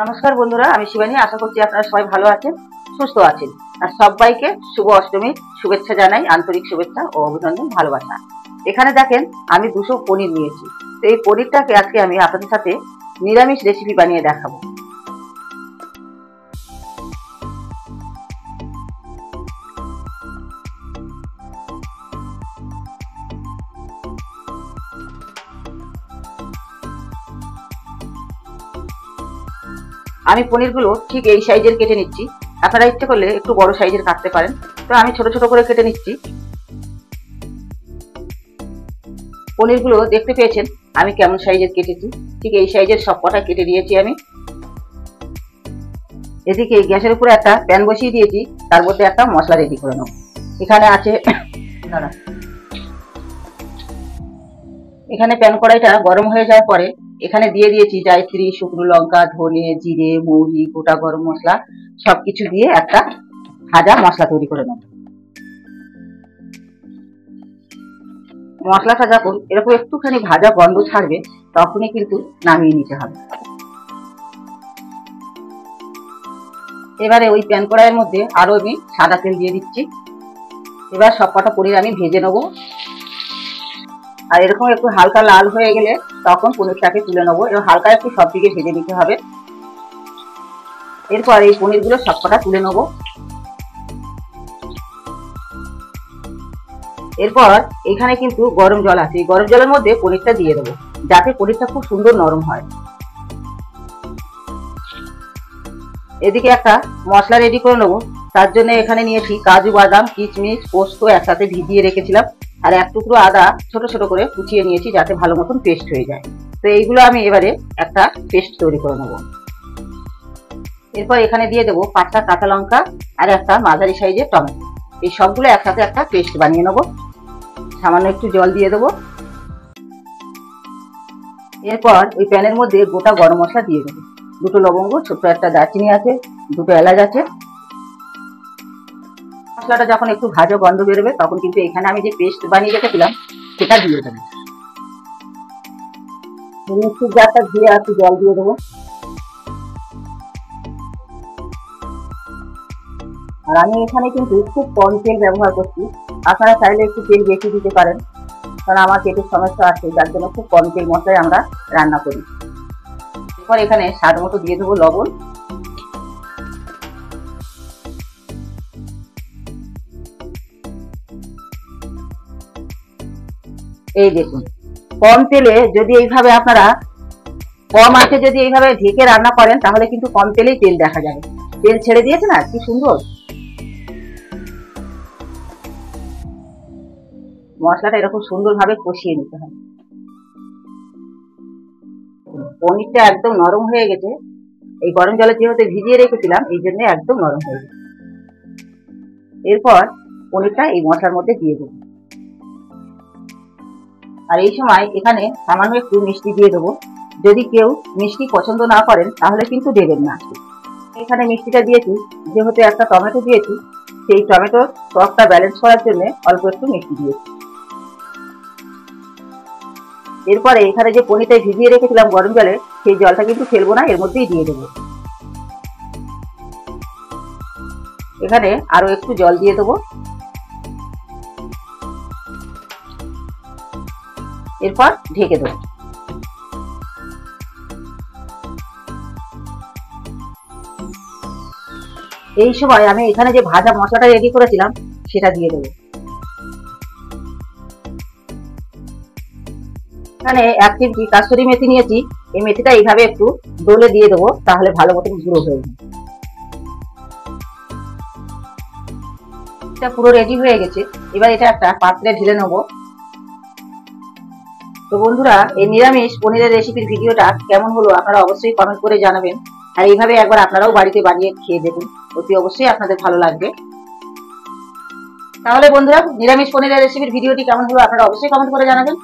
নমস্কার বন্ধুরা, আমি শিবানী। আশা করছি আপনারা সবাই ভালো আছেন, সুস্থ আছেন। আর সবাইকে শুভ অষ্টমীর শুভেচ্ছা জানাই, আন্তরিক শুভেচ্ছা ও অভিনন্দন, ভালোবাসা। এখানে দেখেন আমি 200 পনির নিয়েছি। তো এই পনিরটাকে আজকে আমি আপনাদের সাথে নিরামিষ রেসিপি বানিয়ে দেখাবো। আমি পনিরগুলো ঠিক এই সাইজের কেটে নিচ্ছি। আপনারা ইচ্ছে করলে একটু বড় সাইজের কাটতে পারেন। তো আমি ছোট ছোট করে কেটে নিচ্ছি। পনিরগুলো দেখতে পেয়েছেন আমি কেমন সাইজের কেটেছি, ঠিক এই সাইজের সব কটা কেটে দিয়েছি আমি। এদিকে গ্যাসের উপরে একটা প্যান বসিয়ে দিয়েছি, তার মধ্যে একটা মশলা রেডি করে নেব। এখানে আছে এখানে প্যান কড়াইটা গরম হয়ে যাওয়ার পরে এখানে দিয়ে দিয়েছি জায়ত্রী, শুকনো লঙ্কা, ধনে, জিরে, মৌরি, গোটা গরম মশলা সবকিছু দিয়ে একটা ভাজা মশলা তৈরি করে নেব। মশলাটা যখন এরকম একটুখানি ভাজা গন্ধ ছাড়বে তখনই কিন্তু নামিয়ে নিতে হবে। এবারে ওই প্যান কড়াইয়ের মধ্যে আরো আমি সাদা তেল দিয়ে দিচ্ছি। এবার সব কটা পনির আমি ভেজে নেবো। আর এরকম একটু হালকা লাল হয়ে গেলে তখন পনিরটাকে তুলে নেবো। এবং হালকা একটু সব দিকে ভেজে নিতে হবে। এরপর এই পনিরগুলো সবকটা তুলে নেবো। এরপর এখানে কিন্তু গরম জল আছে, এই গরম জলের মধ্যে পনিরটা দিয়ে দেবো, যাতে পনিরটা খুব সুন্দর নরম হয়। এদিকে একটা মশলা রেডি করে নেবো। তার জন্য এখানে নিয়েছি কাজু, বাদাম, কিশমিশ, পোস্ত একসাথে ভিজিয়ে রেখেছিলাম। আর এক টুকরো আদা ছোট ছোট করে কুচিয়ে নিয়েছি, যাতে ভালো মতন পেস্ট হয়ে যায়। তো এইগুলো আমি এবারে একটা পেস্ট তৈরি করে নেবো। এরপর এখানে দিয়ে দেবো 5টা কাঁচা লঙ্কা আর একটা মাঝারি সাইজের টমেটো। এই সবগুলো একসাথে একটা পেস্ট বানিয়ে নেবো। সামান্য একটু জল দিয়ে দেবো। এরপর ওই প্যানের মধ্যে গোটা গরম মশলা দিয়ে দেবো। 2টো লবঙ্গ, ছোট্ট একটা দারচিনি আছে, 2টো এলাচ আছে। মশলাটা যখন একটু ভাজা গন্ধ বেরোবে তখন কিন্তু এখানে আমি যে পেস্ট বানিয়ে রেখেছিলাম সেটা দিয়ে দেবো। মিক্সির জারটা ধুয়ে একটু জল দিয়ে দেবো। আর আমি এখানে কিন্তু খুব কম তেল ব্যবহার করছি। আপনারা চাইলে একটু তেল বেশি দিতে পারেন, কারণ আমার পেটের সমস্যা আছে, যার জন্য খুব কম তেল মশলায় আমরা রান্না করি। এরপর এখানে স্বাদ মতো দিয়ে দেবো লবণ। এই দেখুন, কম তেলে যদি এইভাবে আপনারা কম আঁচে যদি এইভাবে ঢেকে রান্না করেন তাহলে কিন্তু কম তেলেই তেল দেখা যাবে। তেল ছেড়ে দিয়েছে না, কি সুন্দর। মশলাটা এরকম সুন্দরভাবে কষিয়ে নিতে হবে। পনিরটা একদম নরম হয়ে গেছে। এই গরম জলে যেহেতু ভিজিয়ে রেখেছিলাম এই জন্য একদম নরম হয়ে গেছে। এরপর পনিরটা এই মশলার মধ্যে দিয়ে দেবো। আর এই সময় এখানে সামান্য একটু মিষ্টি দিয়ে দেবো। যদি কেউ মিষ্টি পছন্দ না করেন তাহলে কিন্তু দেবেন না। এখানে মিষ্টিটা দিয়েছি যেহেতু একটা টমেটো দিয়েছি, সেই টমেটোর টকটা ব্যালেন্স করার জন্য অল্প একটু মিষ্টি দিয়েছি। এরপরে এখানে যে পনিরটা ভিজিয়ে রেখেছিলাম গরম জলে, সেই জলটা কিন্তু ফেলবো না, এর মধ্যেই দিয়ে দেবো। এখানে আরো একটু জল দিয়ে দেবো। এরপর ঢেকে দেবো। এই সময় আমি এখানে যে ভাজা মশলাটা রেডি করেছিলাম সেটা দিয়ে দেবো। এখানে 1 চিমটি কাসুরি মেথি নিয়েছি। এই মেথিটা এইভাবে একটু ডলে দিয়ে দেবো, তাহলে ভালো মতন গুঁড়ো হয়ে যাবে। এটা পুরো রেডি হয়ে গেছে। এবার এটা একটা পাত্রে ঢেলে নেবো। তো বন্ধুরা, এই নিরামিষ পনিরের রেসিপির ভিডিওটা কেমন হলো আপনারা অবশ্যই কমেন্ট করে জানাবেন। আর এইভাবে একবার আপনারাও বাড়িতে বানিয়ে খেয়ে দেখুন, অতি অবশ্যই আপনাদের ভালো লাগবে। তাহলে বন্ধুরা, নিরামিষ পনিরের রেসিপির ভিডিওটি কেমন হলো আপনারা অবশ্যই কমেন্ট করে জানাবেন।